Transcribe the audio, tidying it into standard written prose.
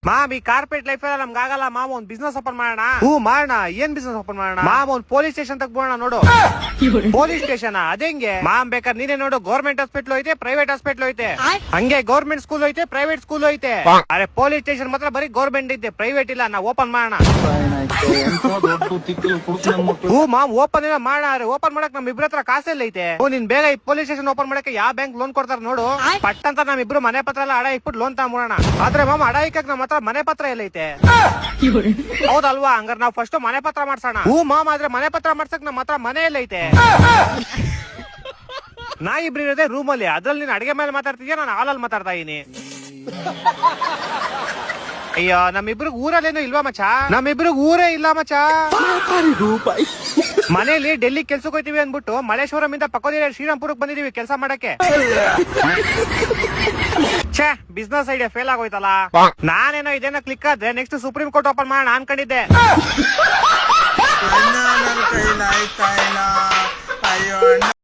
Ma'am ಈ corporate life ಎಲ್ಲ ನಮ್ಗೆ ಆಗಲ್ಲ ಮಾಮ್ ಒಂದ್ ಬಿಸ್ನೆಸ್ ಓಪನ್ ಮಾಡೋಣ. ಮಾಡೋಣ. ಏನ್ ಬಿಸ್ನೆಸ್ ಓಪನ್ ಮಾಡೋಣ ಮಾಮ್? ಒಂದ್ ಪೊಲೀಸ್ ಸ್ಟೇಷನ್ ತಗೋಣ ನೋಡು. ಪೊಲೀಸ್ ಸ್ಟೇಷನ್ ಅದೇಂಗೆ ಮಾಮ್? ಬೇಕಾದ್ರೆ ನೀನೇ ನೋಡು, ಗೌರ್ಮೆಂಟ್ ಹಾಸ್ಪಿಟ್ಲ್ ಐತೆ, ಪ್ರೈವೇಟ್ ಹಾಸ್ಪಿಟ್ಲ್ ಐತೆ, ಹಂಗೆ ಗೌರ್ಮೆಂಟ್ ಸ್ಕೂಲ್ ಐತೆ, ಪ್ರೈವೇಟ್ ಸ್ಕೂಲ್ ಐತೆ. ಅರೆ ಪೊಲೀಸ್ ಸ್ಟೇಷನ್ ಮಾತ್ರ ಬರೀ ಗೌರ್ಮೆಂಟ್ ಐತೆ, ಪ್ರೈವೇಟ್ ಇಲ್ಲ. ನಾವು ಓಪನ್ ಮಾಡೋಣ. ಮಾಮ್ ಓಪನ್ ಇಲ್ಲ ಮಾಡೋಣ. ಓಪನ್ ಮಾಡಕ್ ನಮ್ ಇಬ್ರ ಹತ್ರ ಕಾಸೆಲ್ಲ ಐತೆ. ನಿನ್ ಬೇಗ ಈ ಪೊಲೀಸ್ ಸ್ಟೇಷನ್ ಓಪನ್ ಮಾಡಕ್ಕೆ ಯಾವ ಬ್ಯಾಂಕ್ ಲೋನ್ ಕೊಡ್ತಾರ ನೋಡು. ಪಟ್ ಅಂತ ನಮ್ ಇಬ್ರು ಮನೆ ಪತ್ರ ಎಲ್ಲ ಅಡ ಇಟ್ಬಿಟ್ಟು ಲೋನ್ ತಗೊಂಬೋಣ. ಆದ್ರೆ ಮಾಮ್ ಅಡ ಇಕ್ಕಕ್ ನಮ್ಮ ಹತ್ರ ಮನೆ ಪತ್ರ ಎಲ್ಲ ಐತೆ. ಹೌದಲ್ವಾ? ಹಂಗಾರ ನಾವ್ ಫಸ್ಟ್ ಮನೆ ಪತ್ರ ಮಾಡ್ಸೋಣ. ಮಾಮ್ ಆದ್ರೆ ಮನೆ ಪತ್ರ ಮಾಡ್ಸಕ್ ನಮ್ಮ ಹತ್ರ ಮನೆ ಎಲ್ಲ ಐತೆ. ನಾ ಇಬ್ರು ಇರೋದೇ ರೂಮ್ ಅಲ್ಲಿ, ಅದ್ರಲ್ಲಿ ನೀನ್ ಅಡಿಗೆ ಮೇಲೆ ಮಾತಾಡ್ತಿದ್ಯಾ, ನಾನು ಹಾಲಲ್ಲಿ ಮಾತಾಡ್ತಾ ಇದೀನಿ. ಅಯ್ಯೋ ನಮ್ಮಿಬ್ರಿಗೆ ಊರಲ್ಲೇನು ಇಲ್ವಾ ಮಚ್ಚ? ನಮ್ಮಿಬ್ರಿಗೆ ಊರೇ ಇಲ್ಲ ಮಚ್ಚ. ಮನೇಲಿ ಡೆಲ್ಲಿ ಕೆಲ್ಸಕ್ಕೆ ಹೋಯ್ತಿವಿ ಅಂದ್ಬಿಟ್ಟು ಮಲೇಶ್ವರಂ ಇಂದ ಪಕ್ಕದ ಶ್ರೀರಾಮ್ಪುರಕ್ಕೆ ಬಂದಿದೀವಿ ಕೆಲಸ ಮಾಡಕ್ಕೆ. ಛೇ, ಬಿಸ್ನೆಸ್ ಐಡಿಯಾ ಫೇಲ್ ಆಗೋಯ್ತಲ್ಲ. ನಾನೇನೋ ಇದೇನೋ ಕ್ಲಿಕ್ ಆದ್ರೆ ನೆಕ್ಸ್ಟ್ ಸುಪ್ರೀಂ ಕೋರ್ಟ್ ಓಪನ್ ಮಾಡೋಣ ಅನ್ಕೊಂಡಿದ್ದೆ.